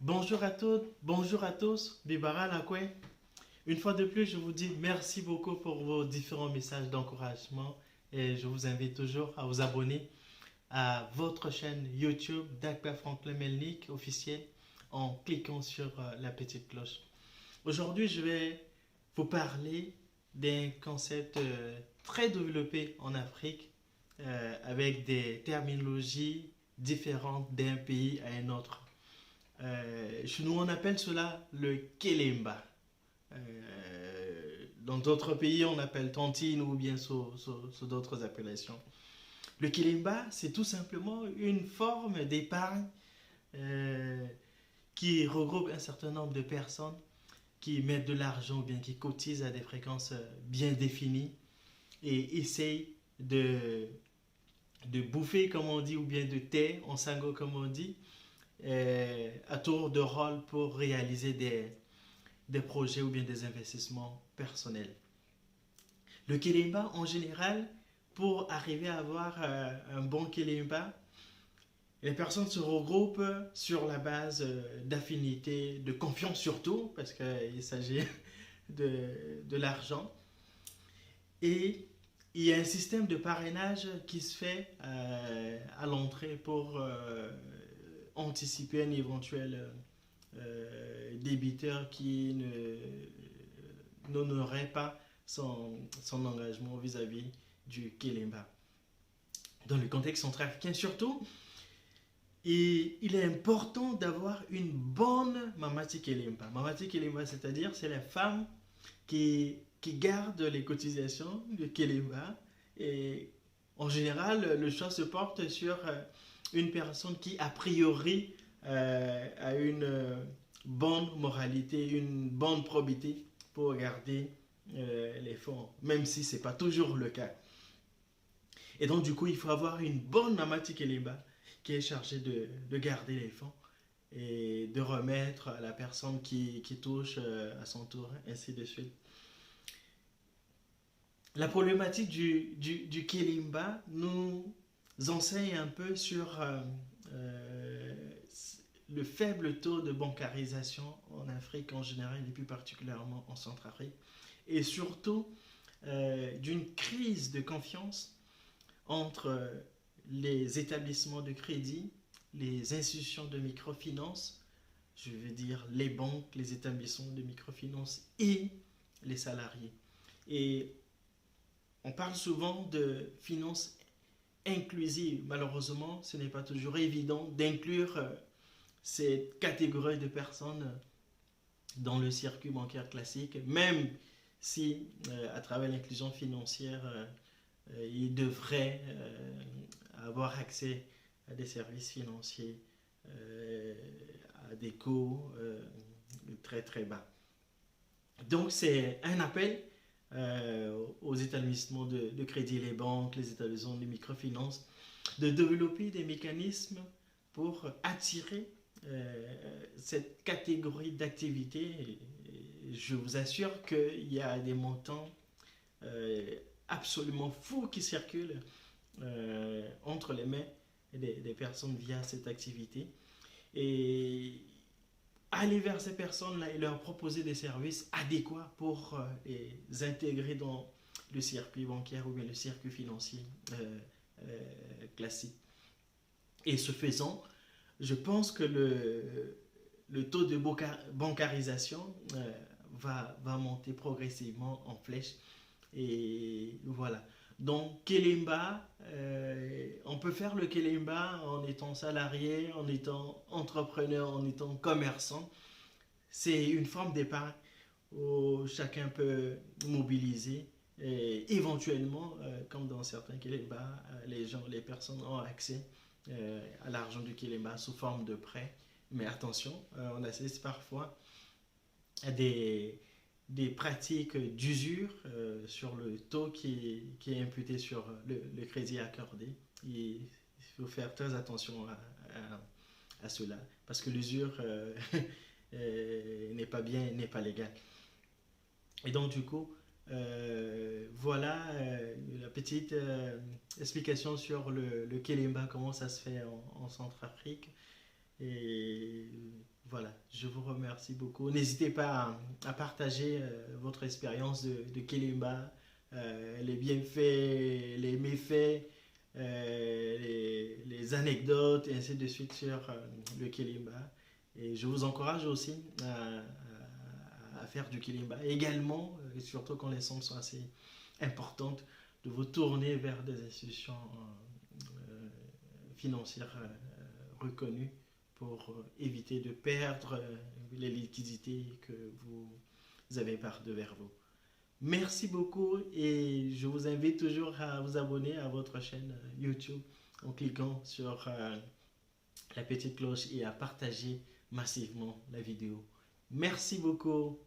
Bonjour à toutes, bonjour à tous, Bibara Lakwe. Une fois de plus, je vous dis merci beaucoup pour vos différents messages d'encouragement et je vous invite toujours à vous abonner à votre chaîne YouTube Dagba Franklin Melnik officielle en cliquant sur la petite cloche. Aujourd'hui, je vais vous parler d'un concept très développé en Afrique avec des terminologies différentes d'un pays à un autre. Chez nous, on appelle cela le kelemba. Dans d'autres pays, on appelle tontine ou bien sous d'autres appellations. Le kelemba, c'est tout simplement une forme d'épargne euh, qui regroupe un certain nombre de personnes qui mettent de l'argent ou bien qui cotisent à des fréquences bien définies et essayent de bouffer, comme on dit, ou bien de thé en sango, comme on dit, à tour de rôle pour réaliser des projets ou bien des investissements personnels. Le Kilimba, en général, pour arriver à avoir un bon Kilimba, les personnes se regroupent sur la base d'affinités, de confiance surtout, parce qu'il s'agit de l'argent. Et il y a un système de parrainage qui se fait à l'entrée pour anticiper un éventuel débiteur qui n'honorerait pas son engagement vis-à-vis du Kélimba. Dans le contexte centrafricain surtout, et il est important d'avoir une bonne Mamati Kélimba. Mamati Kélimba, c'est-à-dire c'est la femme qui garde les cotisations de Kélimba. Et en général, le choix se porte sur une personne qui, a priori, a une bonne moralité, une bonne probité pour garder les fonds, même si ce n'est pas toujours le cas. Et donc, du coup, il faut avoir une bonne Mamati Kelimba qui est chargée de garder les fonds et de remettre à la personne qui touche à son tour, ainsi de suite. La problématique du Kelimba nous enseigne un peu sur le faible taux de bancarisation en Afrique en général et plus particulièrement en Centrafrique et surtout d'une crise de confiance entre les établissements de crédit, les institutions de microfinance, je veux dire les banques, les établissements de microfinance et les salariés. Et on parle souvent de finances inclusives. Malheureusement, ce n'est pas toujours évident d'inclure cette catégorie de personnes dans le circuit bancaire classique, même si à travers l'inclusion financière, ils devraient avoir accès à des services financiers à des coûts très très bas. Donc c'est un appel aux établissements de crédit, les banques, les établissements de microfinance, de développer des mécanismes pour attirer cette catégorie d'activité. Je vous assure qu'il y a des montants absolument fous qui circulent entre les mains des personnes via cette activité. Et aller vers ces personnes-là et leur proposer des services adéquats pour les intégrer dans le circuit bancaire ou bien le circuit financier classique. Et ce faisant, je pense que le taux de bancarisation va monter progressivement en flèche. Et voilà. Donc, Kelimba, on peut faire le Kelimba en étant salarié, en étant entrepreneur, en étant commerçant. C'est une forme d'épargne où chacun peut mobiliser. Et éventuellement, comme dans certains Kelimba, les personnes ont accès à l'argent du Kelimba sous forme de prêt. Mais attention, on assiste parfois à des pratiques d'usure sur le taux qui est imputé sur le crédit accordé. Et il faut faire très attention à cela, parce que l'usure n'est pas bien, n'est pas légale. Et donc du coup, voilà la petite explication sur le Kelimba, comment ça se fait en Centrafrique. Et voilà, Je vous remercie beaucoup. N'hésitez pas à partager votre expérience de Kilimba, les bienfaits, les méfaits, les anecdotes et ainsi de suite sur le Kilimba. Et je vous encourage aussi à faire du Kilimba. Également, et surtout quand les sommes sont assez importantes, de vous tourner vers des institutions financières reconnues pour éviter de perdre les liquidités que vous avez par devers vous. Merci beaucoup et je vous invite toujours à vous abonner à votre chaîne YouTube en cliquant sur la petite cloche et à partager massivement la vidéo. Merci beaucoup.